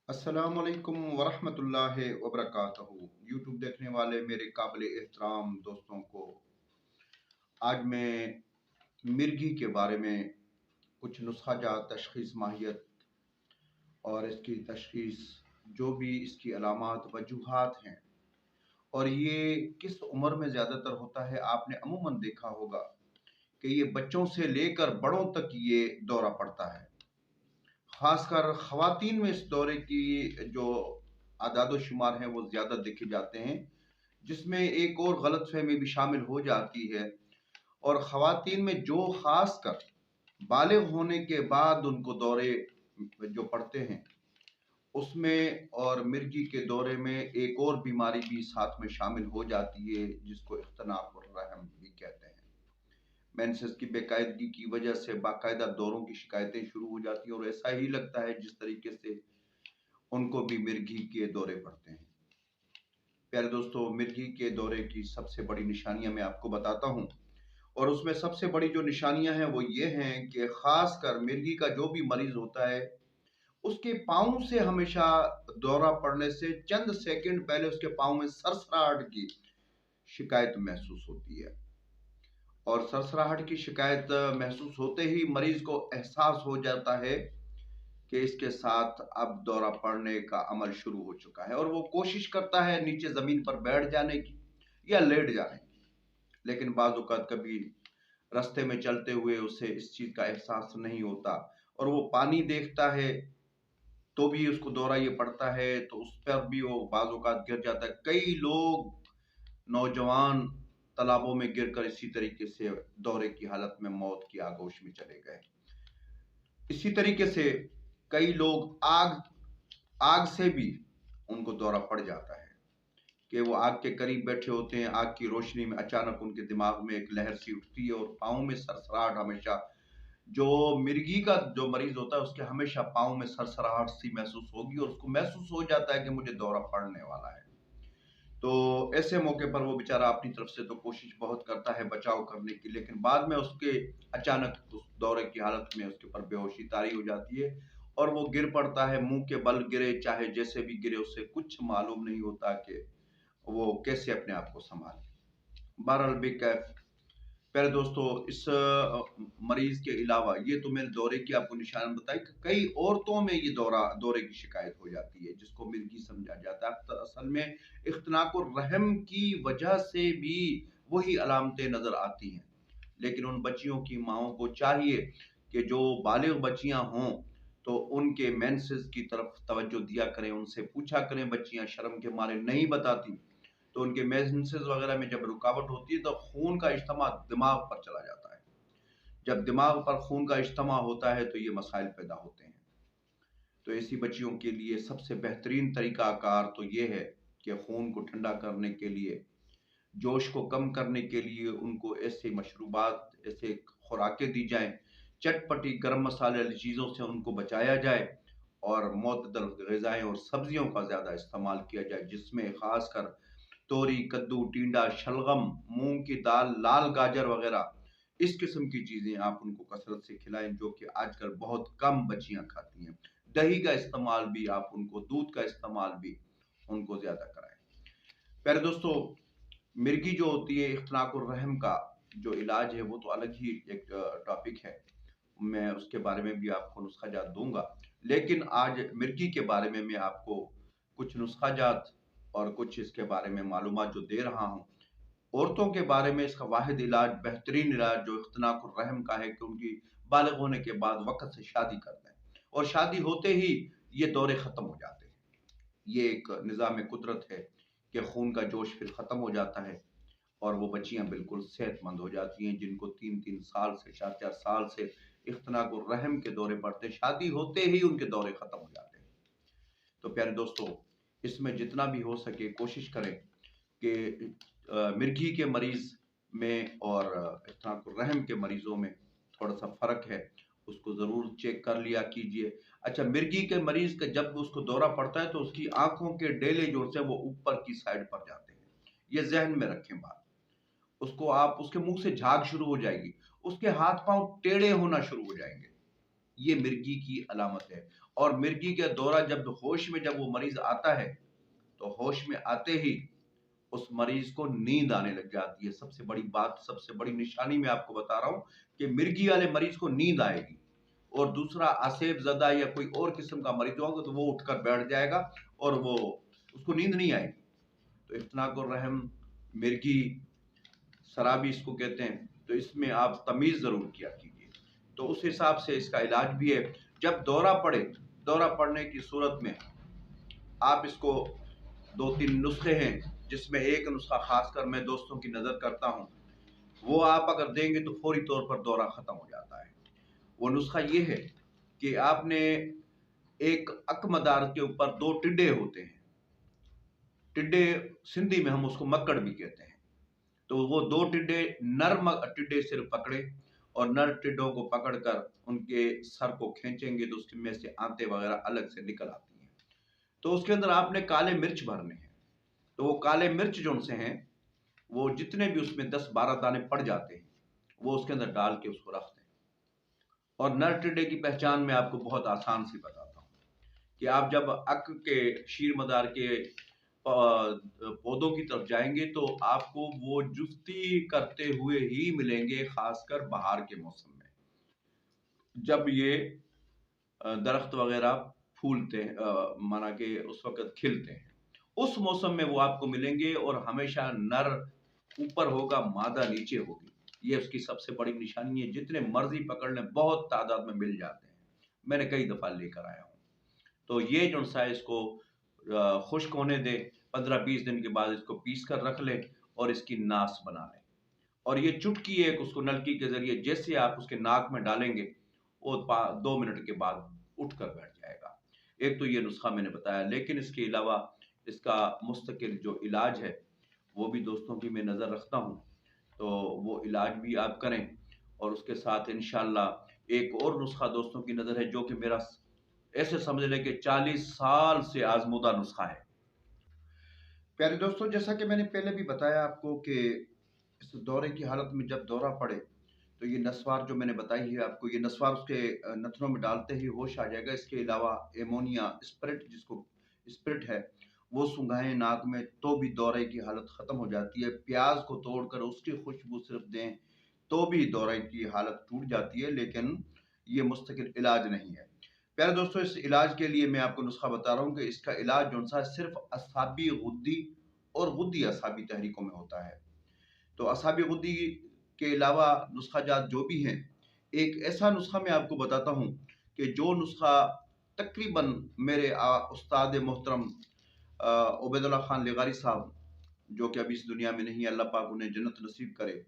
अस्सलामुअलैकुम वरहमतुल्लाहि वबरकातुहू। यूट्यूब देखने वाले मेरे काबिल एहतराम दोस्तों को आज मैं मिर्गी के बारे में कुछ नुस्खा जात तशखीस माहियत और इसकी तशखीस जो भी इसकी अलामात वजूहात हैं और ये किस उम्र में ज़्यादातर होता है। आपने अमूमन देखा होगा कि ये बच्चों से लेकर बड़ों तक ये दौरा पड़ता है। खासकर ख़वातीन में इस दौरे की जो आदाद शुमार हैं वो ज़्यादा देखे जाते हैं, जिसमें एक और गलतफहमी भी शामिल हो जाती है। और ख़वातीन में जो खासकर बालिग होने के बाद उनको दौरे जो पड़ते हैं उसमें और मिर्गी के दौरे में एक और बीमारी भी साथ में शामिल हो जाती है, जिसको इख्तनाकुर रहम भी कहते हैं। मेंसेस की बेकायदगी की वजह से बाकायदा दौरों की शिकायतें शुरू हो जाती हैं और ऐसा ही लगता है जिस तरीके से उनको भी मिर्गी के दौरे पड़ते हैं। प्यारे दोस्तों, मिर्गी के दौरे की सबसे बड़ी निशानियां मैं आपको बताता हूं और उसमें सबसे बड़ी जो निशानियां हैं वो ये हैं कि खासकर मिर्गी का जो भी मरीज होता है उसके पाँव से हमेशा दौरा पड़ने से चंद सेकंड पहले उसके पाँव में सरसराहट की शिकायत महसूस होती है। और सरसराहट की शिकायत महसूस होते ही मरीज को एहसास हो जाता है कि इसके साथ अब दौरा पड़ने का अमल शुरू हो चुका है और वो कोशिश करता है नीचे जमीन पर बैठ जाने की या लेट जाने की, लेकिन बाज़ औक़ात कभी रास्ते में चलते हुए उसे इस चीज़ का एहसास नहीं होता और वो पानी देखता है तो भी उसको दौरा ये पड़ता है, तो उस पर भी वो बाज़ औक़ात गिर जाता है। कई लोग नौजवान तालाबों में गिरकर इसी तरीके से दौरे की हालत में मौत की आगोश में चले गए। इसी तरीके से कई लोग आग आग से भी उनको दौरा पड़ जाता है कि वो आग के करीब बैठे होते हैं, आग की रोशनी में अचानक उनके दिमाग में एक लहर सी उठती है और पाँव में सरसराहट हमेशा जो मिर्गी का जो मरीज होता है उसके हमेशा पाँव में सरसराहट सी महसूस होगी और उसको महसूस हो जाता है कि मुझे दौरा पड़ने वाला है। तो ऐसे मौके पर वो बेचारा अपनी तरफ से तो कोशिश बहुत करता है बचाव करने की, लेकिन बाद में उसके अचानक उस दौरे की हालत में उसके ऊपर बेहोशी तारी हो जाती है और वो गिर पड़ता है। मुंह के बल गिरे चाहे जैसे भी गिरे उसे कुछ मालूम नहीं होता कि वो कैसे अपने आप को संभाले। बहरहाल बेकैफ प्यारे दोस्तों, इस मरीज के अलावा ये तो मैंने दौरे की आपको निशान बताई कि कई औरतों में ये दौरे की शिकायत हो जाती है जिसको मिर्गी समझा जाता है। तो असल में इख्तनाकुर रहम की वजह से भी वही अलामतें नजर आती हैं, लेकिन उन बच्चियों की माओं को चाहिए कि जो बालिग बच्चियां हों तो उनके मेंसेस की तरफ तवज्जो दिया करें, उनसे पूछा करें। बच्चियां शर्म के मारे नहीं बताती तो उनके मेंसेस वगैरह में जब रुकावट होती है तो खून का इज्तिमा दिमाग पर चला जाता है। जब दिमाग पर खून का इज्तिमा होता है तो ये मसाइल पैदा होते हैं। तो ऐसी बच्चियों के लिए सबसे बेहतरीन तरीकाकार तो ये है कि खून को ठंडा करने के लिए, जोश को कम करने के लिए उनको ऐसे मशरूबात, ऐसे खुराकें दी जाएं, चटपटी गर्म मसाले वाली चीज़ों से उनको बचाया जाए और मुतदल ग़िज़ाएँ और सब्जियों का ज़्यादा इस्तेमाल किया जाए, जिसमें ख़ासकर तोरी, कद्दू, टिंडा, शलगम, मूंग की दाल, लाल गाजर वगैरह इस किस्म की चीज़ें आप उनको कसरत से खिलाएं, जो कि आजकल बहुत कम बच्चियां खाती हैं। दही का इस्तेमाल भी आप उनको, दूध का इस्तेमाल भी उनको ज़्यादा कराएं। प्यारे दोस्तों, मिर्गी जो होती है, इख्तनाकुर रहम का जो इलाज है वो तो अलग ही एक टॉपिक है, मैं उसके बारे में भी आपको नुस्खा जात दूंगा। लेकिन आज मिर्गी के बारे में मैं आपको कुछ नुस्खा जात और कुछ इसके बारे में मालूमात जो दे रहा हूँ। औरतों के बारे में इसका वाहिद इलाज, बेहतरीन इलाज जो इख्तनाकुर रहम का है कि उनकी बालिग होने के बाद वक़्त से शादी कर दें और शादी होते ही ये दौरे ख़त्म हो जाते हैं। ये एक निज़ाम कुदरत है कि खून का जोश फिर ख़त्म हो जाता है और वो बच्चियाँ बिल्कुल सेहतमंद हो जाती हैं, जिनको 3-3 साल से 4-4 साल से इख्तनाकुर रहम के दौरे पड़ते हैं, शादी होते ही उनके दौरे ख़त्म हो जाते हैं। तो प्यारे दोस्तों, इसमें जितना भी हो सके कोशिश करें कि मिर्गी के मरीज़ में और इख्तनाकुर रहम के मरीज़ों में थोड़ा-सा फ़र्क है, उसको ज़रूर चेक कर लिया कीजिए। अच्छा, मिर्गी के मरीज़ का जब उसको दौरा पड़ता है तो उसकी आँखों के डेले जो होते हैं वो ऊपर की साइड पर जाते हैं। ये ज़हन में रखें बात। उसको आप उसके मुँह से झाग शुरू हो जाएगी, उसके हाथ-पाँव टेढ़े होना शुरू हो जाएँगे। یہ مرگی کی علامت ہے۔ اور مرگی کا دورہ جب ہوش میں جب وہ مریض آتا ہے تو ہوش میں آتے ہی اس مریض کو نیند آنے لگ جاتی ہے۔ سب سے بڑی بات، سب سے بڑی نشانی میں آپ کو بتا رہا ہوں کہ مرگی والے مریض کو نیند آئے گی، اور دوسرا آسیب زدہ یا کوئی اور قسم کا مریض ہوگا تو وہ اٹھ کر بیٹھ جائے گا اور وہ اس کو نیند نہیں آئے گی۔ تو اختناق الرحم، مرگی، سرابی اس کو کہتے ہیں، تو اس میں آپ تمیز ضرور کیا کیجیے۔ تو اس حساب سے اس کا علاج بھی ہے۔ جب دورہ پڑے، دورہ پڑنے کی صورت میں آپ اس کو 2-3 نسخے ہیں، جس میں ایک نسخہ خاص کر میں دوستوں کی نظر کرتا ہوں، وہ آپ اگر دیں گے تو فوری طور پر دورہ ختم ہو جاتا ہے۔ وہ نسخہ یہ ہے کہ آپ نے ایک اکمدار کے اوپر 2 ٹڈے ہوتے ہیں، ٹڈے سندھی میں ہم اس کو مکڑ بھی کہتے ہیں، تو وہ 2 ٹڈے نرم ٹڈے صرف پکڑے اور نر ٹڈوں کو پکڑ کر ان کے سر کو کھینچیں گے تو اس میں سے آنتے وغیرہ الگ سے نکل آتی ہیں۔ تو اس کے اندر آپ نے کالے مرچ بھرنے ہیں، تو وہ کالے مرچ جو ان سے ہیں وہ جتنے بھی اس میں 10-12 دانے پڑ جاتے ہیں وہ اس کے اندر ڈال کے اس کو رکھ دیں۔ اور نر ٹڈے کی پہچان میں آپ کو بہت آسان سی بتاتا ہوں کہ آپ جب اک کے شیر مدار کے پودوں کی طرف جائیں گے تو آپ کو وہ جستی کرتے ہوئے ہی ملیں گے، خاص کر بہار کے موسم میں، جب یہ درخت وغیرہ پھولتے ہیں، مانا کہ اس وقت کھلتے ہیں، اس موسم میں وہ آپ کو ملیں گے، اور ہمیشہ نر اوپر ہوگا، مادہ نیچے ہوگی۔ یہ اس کی سب سے بڑی نشانی ہے۔ جتنے مرضی پکڑ لیں، بہت تعداد میں مل جاتے ہیں، میں نے کئی دفعہ لے کر آیا ہوں۔ تو یہ جو سا اس کو خشک ہونے دے، 15-20 دن کے بعد اس کو پیس کر رکھ لیں اور اس کی ناس بنا لیں، اور یہ چٹکی ایک اس کو نلکی کے ذریعے جیسے آپ اس کے ناک میں ڈالیں گے وہ 2 منٹ کے بعد اٹھ کر بیٹھ جائے گا۔ ایک تو یہ نسخہ میں نے بتایا، لیکن اس کے علاوہ اس کا مستقل جو علاج ہے وہ بھی دوستوں کی میں نظر رکھتا ہوں، تو وہ علاج بھی آپ کریں۔ اور اس کے ساتھ انشاءاللہ ایک اور نسخہ دوستوں کی نظر ہے جو کہ میرا ایسے سمجھ لیں کہ 40 سال سے آزمودہ نسخہ ہے۔ پیارے دوستوں، جیسا کہ میں نے پہلے بھی بتایا آپ کو کہ اس دورے کی حالت میں جب دورہ پڑے تو یہ نسوار جو میں نے بتائی ہے آپ کو، یہ نسوار اس کے نتنوں میں ڈالتے ہی ہوش آ جائے گا۔ اس کے علاوہ ایمونیا اسپرٹ، جس کو اسپرٹ ہے، وہ سنگھائیں ناک میں تو بھی دورے کی حالت ختم ہو جاتی ہے۔ پیاز کو توڑ کر اس کی خوشبو صرف دیں تو بھی دورے کی حالت ٹوٹ جاتی ہے، لیکن یہ مستقل علاج نہیں ہے۔ پیارے دوستوں، اس علاج کے لیے میں آپ کو نسخہ بتا رہا ہوں کہ اس کا علاج جو ہے صرف اعصابی غدی اور غدی اعصابی تحریکوں میں ہوتا ہے۔ تو اعصابی غدی کے علاوہ نسخہ جات جو بھی ہیں، ایک ایسا نسخہ میں آپ کو بتاتا ہوں کہ جو نسخہ تقریباً میرے استاد محترم عبید اللہ خان لغاری صاحب، جو کہ ابھی اس دنیا میں نہیں، اللہ پاک انہیں جنت نصیب کرے،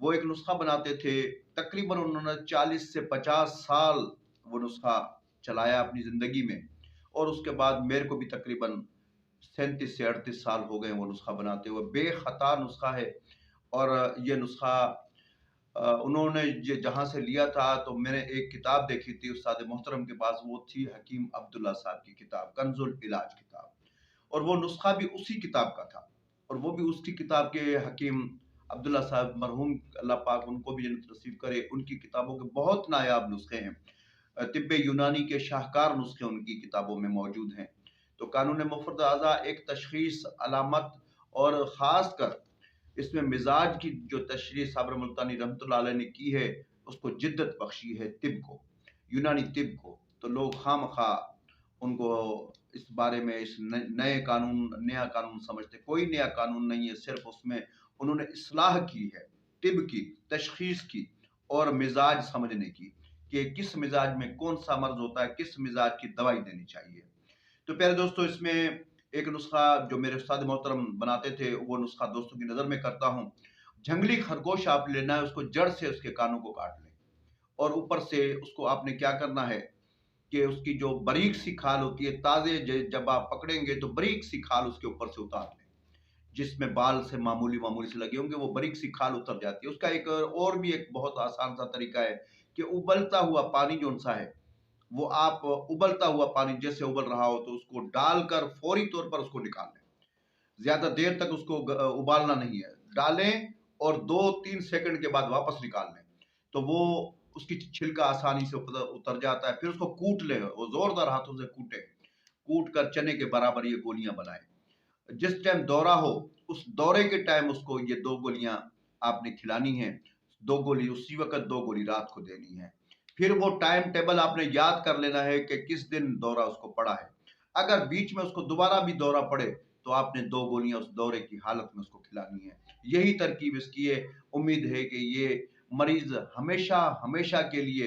وہ ایک نسخہ بناتے تھے۔ تقریباً انہوں نے 40 سے 50 سال وہ نسخہ چلایا اپنی زندگی میں، اور اس کے بعد میرے کو بھی تقریباً 37 سے 38 سال ہو گئے وہ نسخہ بناتے ہوئے۔ بے خطا نسخہ ہے، اور یہ نسخہ انہوں نے جہاں سے لیا تھا، تو میں نے ایک کتاب دیکھی تھی استاد محترم کے پاس، وہ تھی حکیم عبداللہ صاحب کی کتاب، کنز العلاج کتاب، اور وہ نسخہ بھی اسی کتاب کا تھا، اور وہ بھی اس کی کتاب کے حکیم عبداللہ صاحب مرحوم، اللہ پاک ان کو بھی جنت نصیب کرے، ان کی کتابوں کے بہت نایاب نسخے ہیں۔ طب یونانی کے شاہکار نسخے ان کی کتابوں میں موجود ہیں۔ تو قانون مفرد اعضاء ایک تشخیص، علامت، اور خاص کر اس میں مزاج کی جو تشریح صابر ملتانی رحمۃ اللہ علیہ نے کی ہے، اس کو جدت بخشی ہے طب کو، یونانی طب کو۔ تو لوگ خواہ مخواہ ان کو اس بارے میں اس نیا قانون سمجھتے، کوئی نیا قانون نہیں ہے، صرف اس میں انہوں نے اصلاح کی ہے طب کی، تشخیص کی، اور مزاج سمجھنے کی کہ کس مزاج میں کون سا مرض ہوتا ہے، کس مزاج کی دوائی دینی چاہیے۔ تو پیارے دوستو، اس میں ایک نسخہ جو میرے استاد محترم بناتے تھے، وہ نسخہ دوستوں کی نظر میں کرتا ہوں۔ جنگلی خرگوش آپ لینا ہے، اس کو جڑ سے اس کے کانوں کو کاٹ لیں، اور اوپر سے اس کو آپ نے کیا کرنا ہے کہ اس کی جو باریک سی کھال ہوتی ہے، تازے جب آپ پکڑیں گے تو باریک سی کھال اس کے اوپر سے اتار لیں، جس میں بال سے معمولی سے لگے ہوں گے، وہ باریک سی کھال اتر جاتی ہے۔ اس کا ایک اور بھی ایک بہت آسان سا طریقہ ہے کہ ابلتا ہوا پانی جو سا ہے، وہ آپ ابلتا ہوا پانی جیسے ابل رہا ہو تو اس کو ڈال کر فوری طور پر اس کو نکال لیں، زیادہ دیر تک اس کو ابالنا نہیں ہے، ڈالیں اور 2-3 سیکنڈ کے بعد واپس نکال لیں، تو وہ اس کی छिलका आसानी से उतर जाता है। फिर उसको कूट लें, वो जोरदार हाथों से कूटें, कूट कर चने के बराबर ये गोलियां बनाएं। जिस टाइम दौरा हो उस दौरे के टाइम उसको ये 2 गोलियां आपने खिलानी है। 2 गोली उसी वक्त, 2 गोली रात को देनी है। फिर वो टाइम टेबल आपने याद कर लेना है कि किस दिन दौरा उसको पड़ा है। अगर बीच में उसको दोबारा भी दौरा पड़े तो आपने 2 गोलियां उस दौरे की हालत में उसको खिलानी है। यही तरकीब इसकी है। उम्मीद है कि ये मरीज हमेशा हमेशा के लिए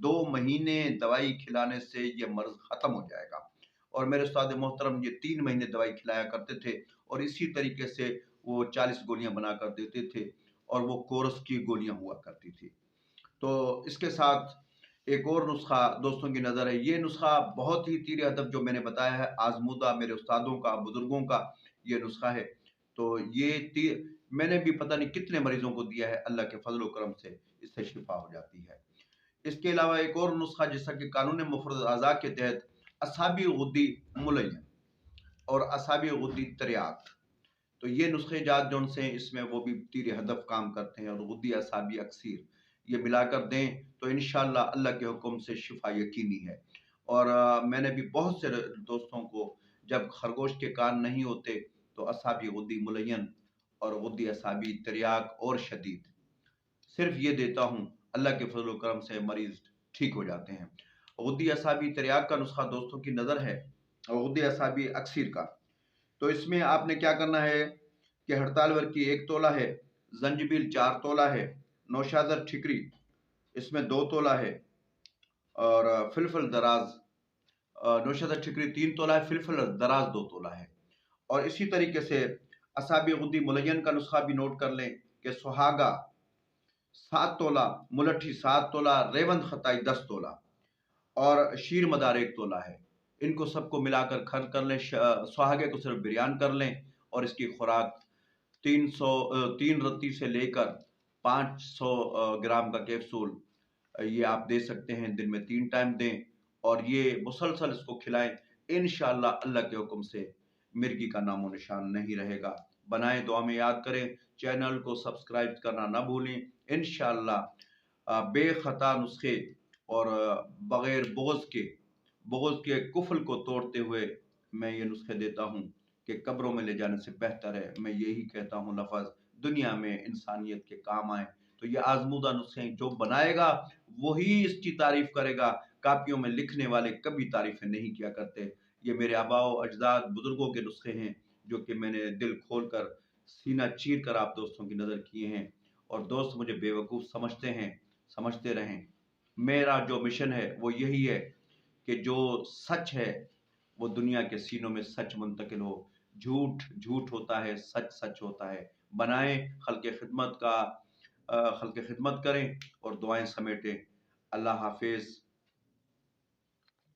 2 महीने दवाई खिलाने से ये मर्ज खत्म हो जाएगा। और मेरे उस्ताद मोहतरम ये 3 महीने दवाई खिलाया करते थे और इसी तरीके से वो 40 गोलियां बना कर देते थे और वो कोरस की गोलियां हुआ करती थी। तो इसके साथ एक और नुस्खा दोस्तों की नज़र है। ये नुस्खा बहुत ही तीर अदब जो मैंने बताया है, आजमूदा मेरे उस्तादों का, बुजुर्गों का ये नुस्खा है। तो ये तीर मैंने भी पता नहीं कितने मरीजों को दिया है, अल्लाह के फजल करम से इससे शिफा हो जाती है। इसके अलावा एक और नुस्खा जैसा कि कानून मुफरद अज़ा के तहत असाबी गुद्दी मुलय्यन और असाबी गुद्दी तरियाक, तो ये नुस्खे जात जो से इसमें वो भी तीर हदफ काम करते हैं। और गुद्दी असाबी अक्सीर ये मिलाकर दें तो इंशाअल्लाह अल्लाह के हुक्म से शिफा यकीनी है। और मैंने भी बहुत से दोस्तों को जब खरगोश के कान नहीं होते तो असाबी गुद्दी मुलय्यन और गुद्दी असाबी तरियाक और शदीद सिर्फ ये देता हूँ, अल्लाह के फजल करम से मरीज ठीक हो जाते हैं। गुद्दी असाबी तरियाक का नुस्खा दोस्तों की नज़र है और गुद्दी असाबी अक्सीर का। तो इसमें आपने क्या करना है कि हड़ताल वर की 1 तोला है, जंजीबिल 4 तोला है, नौशादर ठिकरी इसमें 2 तोला है और फिलफल दराज नौशादर ठिकरी 3 तोला है, फिलफल दराज 2 तोला है। और इसी तरीके से असाबी गुद्दी मुलय्यन का नुस्खा भी नोट कर लें कि सुहागा 7 तोला, मुलट्ठी 7 तोला, रेवंद खताई 10 तोला और शीर मदार 1 तोला है। इनको सबको मिलाकर खर्च कर लें। सुहागे को सिर्फ बिरयान कर लें और इसकी खुराक 3 रत्ती से लेकर 500 ग्राम का कैप्सूल ये आप दे सकते हैं। दिन में 3 टाइम दें और ये मुसलसल इसको खिलाएं। इंशाअल्लाह अल्लाह के हुक्म से मिर्गी का नामो निशान नहीं रहेगा। बनाएं, दुआ में याद करें, चैनल को सब्सक्राइब करना ना भूलें। इंशाअल्लाह बेखता नुस्खे और बगैर बुग़्ज़ के कुफ्र को तोड़ते हुए मैं ये नुस्खे देता हूँ कि कब्रों में ले जाने से बेहतर है। मैं यही कहता हूँ लफ़ज़ दुनिया में इंसानियत के काम आए। तो ये आजमूदा नुस्खे जो बनाएगा वही इसकी तारीफ करेगा। कापियों में लिखने वाले कभी तारीफें नहीं किया करते। ये मेरे आबाओ अजदाद बुजुर्गों के नुस्खे हैं जो कि मैंने दिल खोल कर सीना चीर कर आप दोस्तों की नज़र किए हैं। और दोस्त मुझे बेवकूफ़ समझते हैं, समझते रहें। मेरा जो मिशन है वो यही है कि जो सच है वो दुनिया के सीनों में सच मुंतकिल हो। झूठ झूठ होता है, सच सच होता है। बनाएं, खल्क़ खिदमत करें और दुआएं समेटें। अल्लाह हाफिज़।